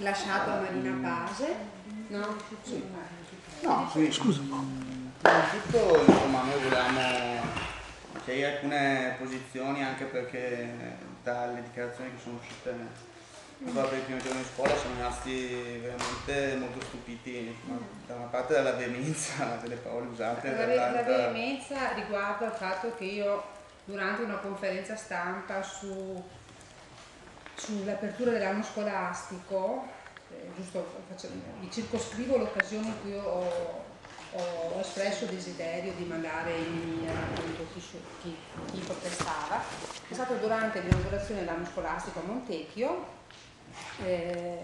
lasciato a Marina Pase, no? Sì. No, sì. Scusa. Innanzitutto, insomma, noi volevamo chiarire alcune posizioni, anche perché dalle dichiarazioni che sono uscite proprio il primo giorno di scuola siamo rimasti veramente molto stupiti, da una parte dalla veemenza delle parole usate. La veemenza riguarda il fatto che io durante una conferenza stampa sull'apertura dell'anno scolastico, giusto, mi circoscrivo l'occasione in cui ho espresso il desiderio di mandare in miniera appunto chi protestava. È stato durante l'inaugurazione dell'anno scolastico a Montecchio,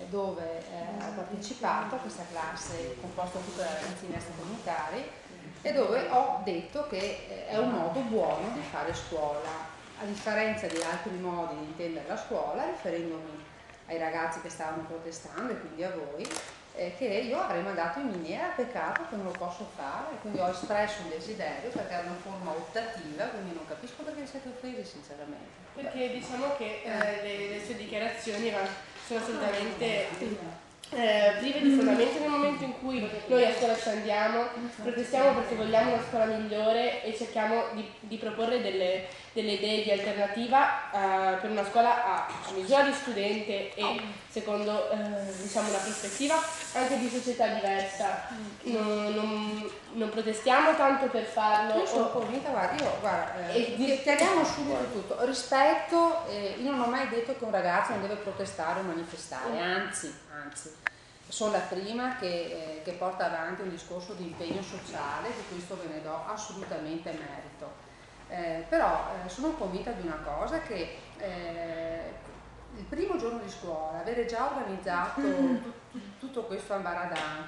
dove ho partecipato a questa classe composta tutta da ragazzini extracomunitari, e dove ho detto che è un modo buono di fare scuola, a differenza di altri modi di intendere la scuola, riferendomi ai ragazzi che stavano protestando e quindi a voi, che io avrei mandato in miniera, peccato che non lo posso fare, quindi ho espresso un desiderio perché era una forma optativa, quindi non capisco perché siete offesi sinceramente. Perché diciamo che le sue dichiarazioni sono assolutamente prive di fondamento nel momento in cui noi a scuola ci andiamo, protestiamo perché vogliamo una scuola migliore e cerchiamo di proporre delle idee di alternativa per una scuola a misura di studente e secondo diciamo una prospettiva anche di società diversa. Non protestiamo tanto per farlo. Io sono convinta, guarda, chiariamo subito tutto. Rispetto, io non ho mai detto che un ragazzo non deve protestare o manifestare, anzi, sono la prima che porta avanti un discorso di impegno sociale, di questo ve ne do assolutamente merito. Però sono convinta di una cosa, che il primo giorno di scuola, avere già organizzato tutto questo ambaradan,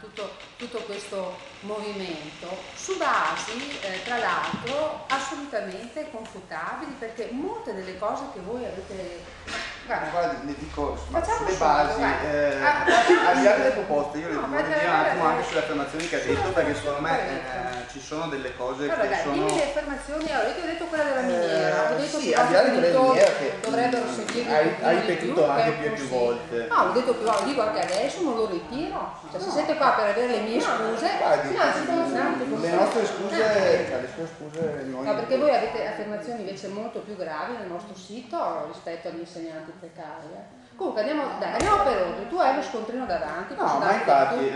tutto questo movimento, su basi, tra l'altro, assolutamente confutabili, perché molte delle cose che voi avete... Guarda, le dico, sulle basi, al di là delle proposte, io le voglio dire un attimo anche sulle affermazioni che ha detto, perché secondo me ci sono delle cose che sono... Dimmi le affermazioni, ho detto quella della miniera, ho detto sì, al di là di quella della miniera che dovrebbero seguirmi hai ripetuto anche più volte. No, l'ho detto più volte, dico anche adesso, non lo ritiro. Cioè, se siete qua per avere le mie scuse, le nostre scuse, le sue scuse noi... No, perché voi avete affermazioni invece molto più gravi nel nostro sito rispetto agli insegnanti precari. Comunque andiamo per ordine, tu hai lo scontrino davanti. No, ma infatti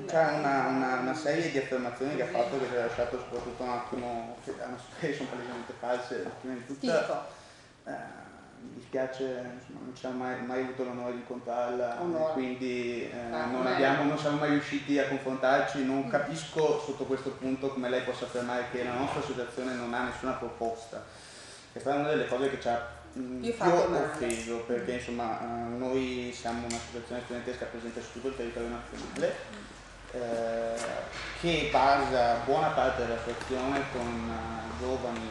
c'è una serie di affermazioni che ha fatto che ci ha lasciato soprattutto un attimo, che sono palesemente false. Prima di tutto mi dispiace, insomma, non ci abbiamo mai avuto l'onore di incontrarla, quindi non siamo mai riusciti a confrontarci. Non capisco sotto questo punto come lei possa affermare che la nostra associazione non ha nessuna proposta. Questa è una delle cose che ci ha più offeso, perché insomma noi siamo un'associazione studentesca presente su tutto il territorio nazionale, che basa buona parte della sua azione con giovani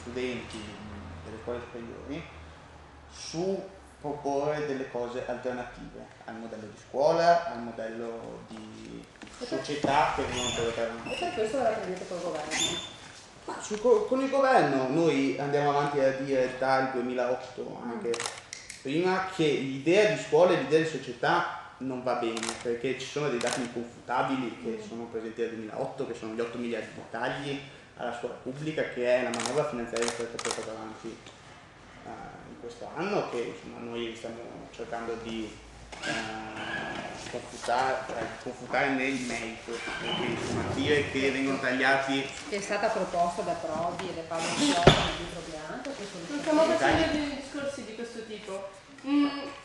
studenti delle scuole superiori su proporre delle cose alternative al modello di scuola, al modello di società che vengono portate avanti. E per questo la prendete col governo? Ma con il governo noi andiamo avanti a dire dal 2008, anche prima, che l'idea di scuola e l'idea di società non va bene, perché ci sono dei dati inconfutabili che sono presenti dal 2008, che sono gli 8 miliardi di tagli alla scuola pubblica, che è la manovra finanziaria che è stata portata avanti in questo anno, che insomma, noi stiamo cercando di confutare nel merito, perché insomma, dire che vengono tagliati, che è stata proposta da Prodi e le parole di Bianco. Non stiamo facendo dei discorsi di questo tipo.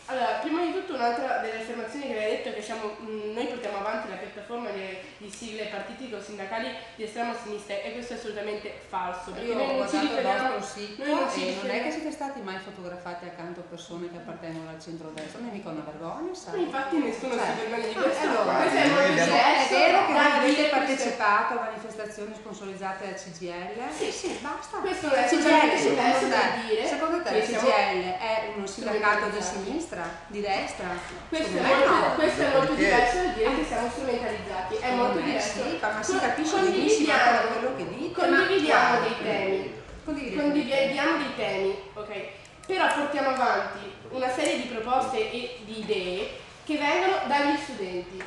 Allora, prima di tutto un'altra delle affermazioni che aveva detto è che noi portiamo avanti la piattaforma di sigle partitico-sindacali di estrema sinistra, e questo è assolutamente falso. Io ho guardato il vostro sito e non è che siete stati mai fotografati accanto a persone che appartengono al centro-destra, non è mica una vergogna, sai? Infatti nessuno si vergogna di questo. Allora, questo è molto diverso. È vero che voi avete partecipato a manifestazioni sponsorizzate dal CGIL? Sì, basta. Questo non è secondo te il CGIL è uno sindacato di sinistra, di destra? Questo è molto diverso da dire che siamo strumentalizzati, è molto diverso. Sì, ma si capisce benissimo quello che dite. Condividiamo dei temi, ok? Però portiamo avanti una serie di proposte e di idee che vengono dagli studenti.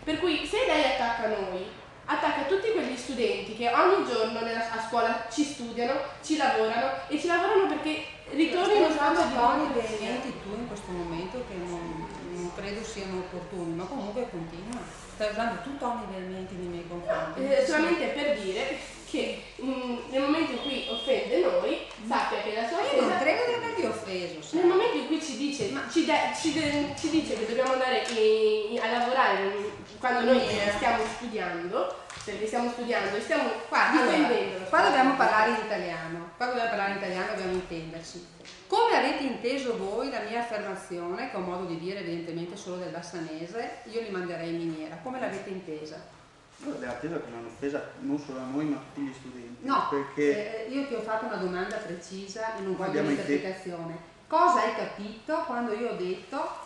Per cui se lei attacca noi, attacca tutti quegli studenti che ogni giorno a scuola ci studiano, ci lavorano e ci lavorano perché ritorni uno spazio di toni dei elementi tu in questo momento che non credo siano opportuni, ma comunque continua. Stai usando tu toni di elementi nei miei confronti. Solamente per dire che nel momento in cui offende noi, sappia che la sua offesa... Io non credo di averti offeso. Sai. Nel momento in cui ci dice che dobbiamo andare a lavorare quando noi stiamo studiando, perché stiamo studiando e stiamo difendendo. Qua dobbiamo parlare in italiano, dobbiamo intenderci. Come avete inteso voi la mia affermazione, che ho modo di dire evidentemente solo del bassanese, io li manderei in miniera. Come l'avete intesa? L'abbiamo attesa come un'offesa non solo a noi ma a tutti gli studenti. No, perché io ti ho fatto una domanda precisa e non voglio un'interpretazione. Cosa hai capito quando io ho detto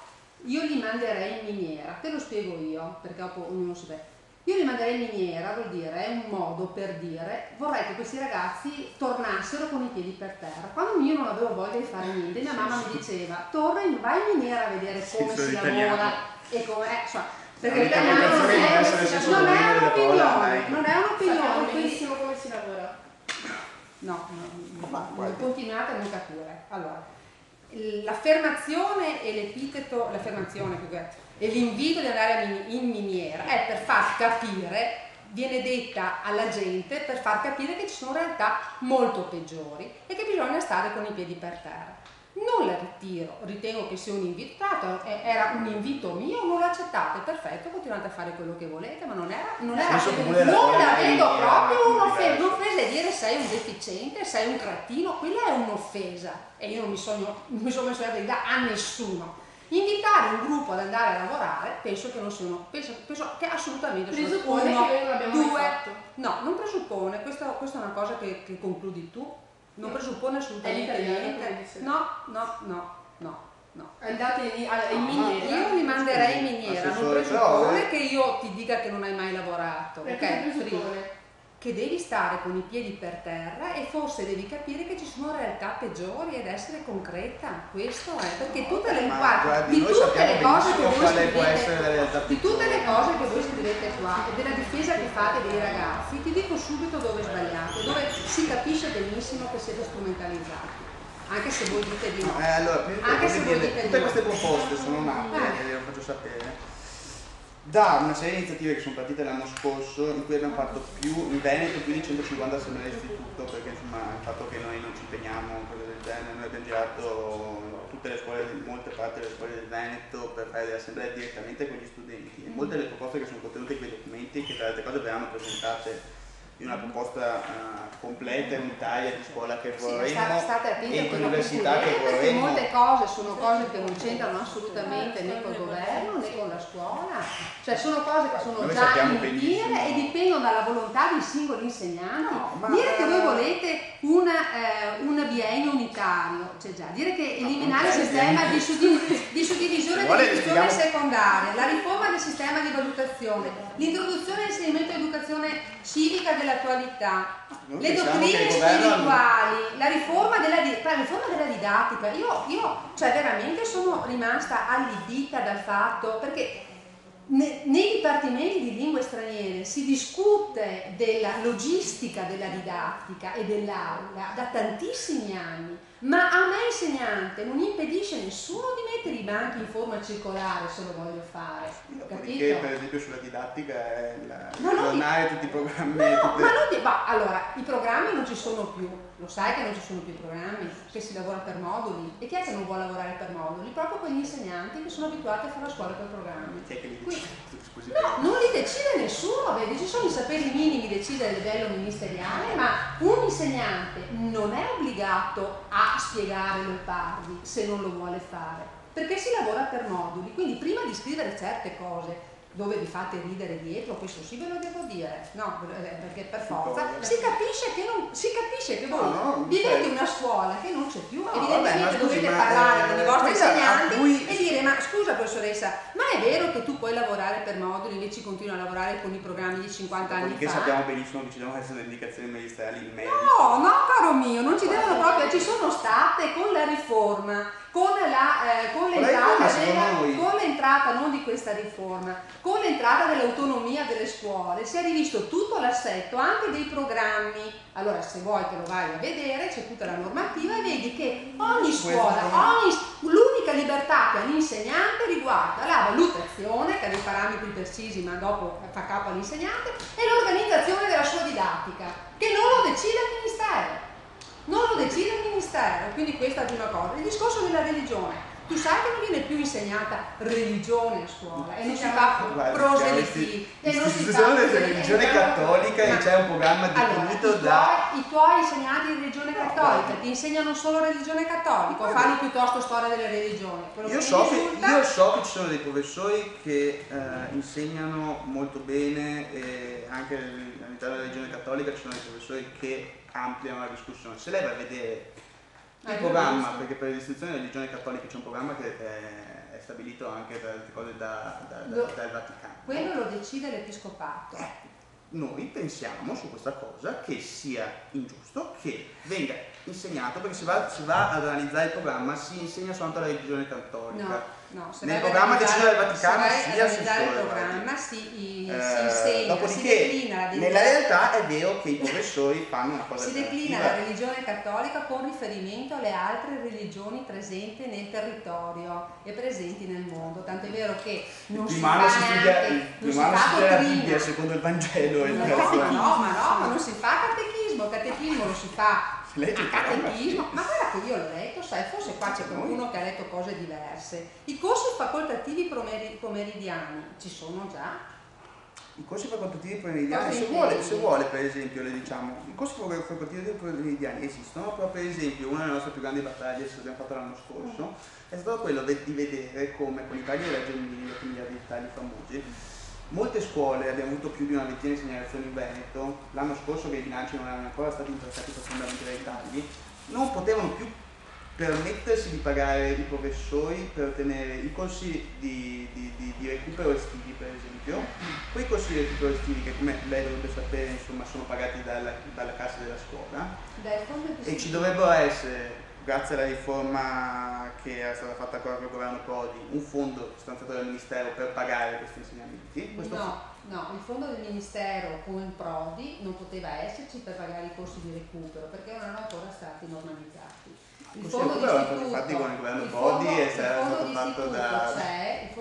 io li manderei in miniera? Te lo spiego io, perché ognuno si vede. Io li manderei in miniera, vuol dire, è un modo per dire vorrei che questi ragazzi tornassero con i piedi per terra. Quando io non avevo voglia di fare niente, mia mamma mi diceva torna, vai in miniera a vedere come si lavora e come perché l'italiano non è un'opinione, benissimo come si lavora. No, continuate a non capire. Allora, l'affermazione e l'epiteto, e l'invito di andare in miniera è per far capire, viene detta alla gente per far capire che ci sono realtà molto peggiori e che bisogna stare con i piedi per terra. Non la ritiro, ritengo che sia un invito, era un invito mio, non l'accettate, perfetto, continuate a fare quello che volete, ma non la vedo proprio un'offesa è dire sei un deficiente, sei un cretino, quella è un'offesa e io non mi sono messo a dire a nessuno. Invitare un gruppo ad andare a lavorare penso che assolutamente presuppone che noi non abbiamo mai fatto. No, non presuppone, questa è una cosa che concludi tu. Non presuppone assolutamente niente. No. Andate in miniera. Io li manderei in miniera, non presuppone che io ti dica che non hai mai lavorato. Presuppone che devi stare con i piedi per terra e forse devi capire che ci sono realtà peggiori ed essere concreta. Questo è perché tutte le cose che voi scrivete qua e della difesa che fate dei ragazzi, ti dico subito dove sbagliate, dove si capisce benissimo che siete strumentalizzati. Anche se voi dite di no. Allora, tutte queste proposte sono nate, lo faccio sapere, da una serie di iniziative che sono partite l'anno scorso in cui abbiamo fatto in Veneto più di 150 assemblee d'istituto, perché insomma il fatto che noi non ci impegniamo, cose del genere, noi abbiamo girato tutte le scuole, molte parti delle scuole del Veneto per fare delle assemblee direttamente con gli studenti e molte delle proposte che sono contenute in quei documenti, che tra le altre cose verranno presentate in una proposta completa e unitaria di scuola che vorremmo e di università che vorremmo. Perché molte cose sono cose che non c'entrano assolutamente né col governo né con la scuola, cioè sono cose che sono già in piena e dipendono dalla volontà dei singoli insegnanti. Dire che voi volete un biennio unitario, cioè già, dire che eliminare il sistema di suddivisione delle istruzioni secondarie, la riforma del sistema di valutazione, l'introduzione e l'inserimento dell'educazione civica dell'attualità, le dottrine spirituali, la riforma della didattica. Io cioè veramente sono rimasta allibita dal fatto, perché nei dipartimenti di lingue straniere si discute della logistica della didattica e dell'aula da tantissimi anni, ma a me insegnante non impedisce nessuno di mettere i banchi in forma circolare se lo voglio fare, capito? Perché per esempio sulla didattica è aggiornare tutti i programmi. Allora, i programmi non ci sono più, lo sai che non ci sono più i programmi, che si lavora per moduli, e chi è che non vuole lavorare per moduli? Proprio quegli insegnanti che sono abituati a fare la scuola per programmi. Chi è che li decide? No, non li decide nessuno, vedi, ci sono i saperi minimi decisi a livello ministeriale, ma un insegnante non è obbligato a spiegare Leopardi se non lo vuole fare, perché si lavora per moduli, quindi prima di scrivere certe cose dove vi fate ridere dietro, questo sì ve lo devo dire, no, perché per forza si capisce che voi vivete una scuola che non c'è più, evidentemente dovete parlare con i vostri insegnanti e dire ma scusa professoressa, ma è vero che tu puoi lavorare per moduli invece continui a lavorare con i programmi di 50 anni fa? Perché sappiamo benissimo che ci devono essere le indicazioni magistrali in merito. No, caro mio, non ci devono proprio, ci sono state con la riforma, con la questa riforma, con l'entrata dell'autonomia delle scuole, si è rivisto tutto l'assetto anche dei programmi. Allora, se vuoi te lo vai a vedere, c'è tutta la normativa e vedi che ogni scuola, l'unica libertà che ha l'insegnante riguarda la valutazione, che ha dei parametri precisi ma dopo fa capo all'insegnante, e l'organizzazione della sua didattica, che non lo decide il Ministero. Non lo decide il Ministero, quindi questa è la prima cosa. Il discorso della religione. Tu sai che non viene più insegnata religione a scuola e non si fa proselitismo e non si fa religione cattolica e c'è un programma definito i tuoi insegnanti di religione cattolica ti insegnano solo religione cattolica o fanno piuttosto storia delle religioni? Io so che ci sono dei professori che insegnano molto bene e anche all'interno della religione cattolica ci sono dei professori che ampliano la discussione. Se lei va a vedere il programma, perché per l'istituzione della religione cattolica c'è un programma che è stabilito anche per altre cose dal Vaticano. Quello lo decide l'Episcopato. Noi pensiamo su questa cosa che sia ingiusto che venga insegnato, perché si va ad analizzare il programma, si insegna soltanto la religione cattolica. No, nel programma deciso dal Vaticano sia su il programma si insegna, dopodiché, si declina nella realtà è vero che i professori fanno una cosa si declina la religione cattolica con riferimento alle altre religioni presenti nel territorio e presenti nel mondo, tant'è vero che non si fa la Bibbia secondo il Vangelo ma non si fa catechismo lo si fa catechismo, ma guarda che io l'ho letto, sai, forse qua c'è qualcuno che ha letto cose diverse. I corsi facoltativi pomeridiani ci sono già? I corsi facoltativi pomeridiani, se vuole per esempio, le diciamo, i corsi facoltativi pomeridiani esistono, però per esempio una delle nostre più grandi battaglie che abbiamo fatto l'anno scorso è stato quello di vedere come con i tagli della Gelmini, quindi dei tagli famosi, molte scuole, abbiamo avuto più di una ventina di segnalazioni in Veneto, l'anno scorso che i bilanci non erano ancora stati interessati profondamente dai tagli, non potevano più permettersi di pagare i professori per tenere i corsi di recupero estivi, per esempio. Quei corsi di recupero estivi che, come lei dovrebbe sapere, insomma, sono pagati dalla cassa della scuola e ci dovrebbero essere, grazie alla riforma che era stata fatta con il governo Prodi, un fondo stanziato dal Ministero per pagare questi insegnamenti. No, il fondo del Ministero con il Prodi non poteva esserci per pagare i corsi di recupero perché non erano ancora stati normalizzati. Il fondo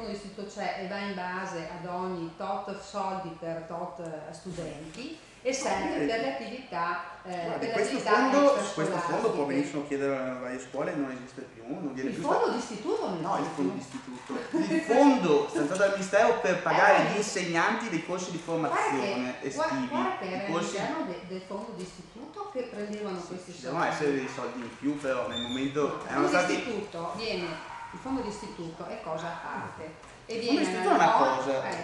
di istituto c'è e va in base ad ogni tot soldi per tot studenti e serve per le attività questo fondo può benissimo chiedere alle varie scuole, non esiste più, non viene più. Il fondo di istituto non esiste. No, il fondo di istituto. Il fondo stanziato dal Ministero per pagare gli insegnanti dei corsi di formazione estivi. Guarda che era all'interno del fondo di istituto che prendevano questi soldi. Devono essere dei soldi in più, però nel momento il fondo di istituto è cosa a parte.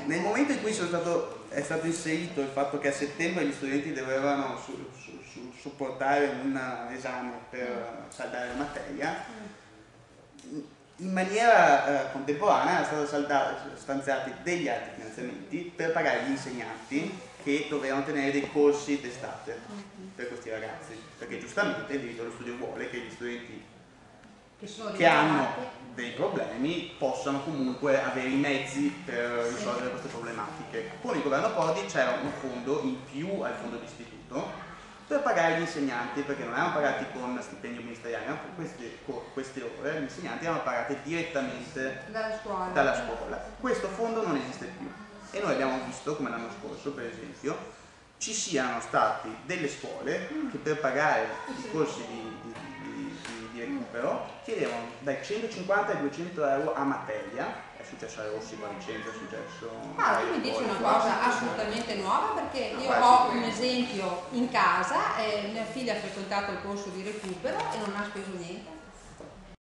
Nel momento in cui è stato inserito il fatto che a settembre gli studenti dovevano supportare un esame per saldare la materia, in maniera contemporanea erano stati stanziati degli altri finanziamenti per pagare gli insegnanti che dovevano tenere dei corsi d'estate per questi ragazzi, perché giustamente il diritto allo studio vuole che gli studenti che hanno dei problemi possano comunque avere i mezzi per risolvere queste problematiche. Con il governo Prodi c'era un fondo in più al fondo di istituto per pagare gli insegnanti, perché non erano pagati con stipendio ministeriale, ma queste ore gli insegnanti erano pagati direttamente dalla scuola. Questo fondo non esiste più e noi abbiamo visto come l'anno scorso, per esempio, ci siano stati delle scuole che per pagare i corsi di recupero chiedevano dai 150 ai 200 euro a materia. È successo a Rossi con Vicenza, è successo tu mi dici una cosa assolutamente nuova, perché io ho un esempio in casa, mia figlia ha frequentato il corso di recupero e non ha speso niente.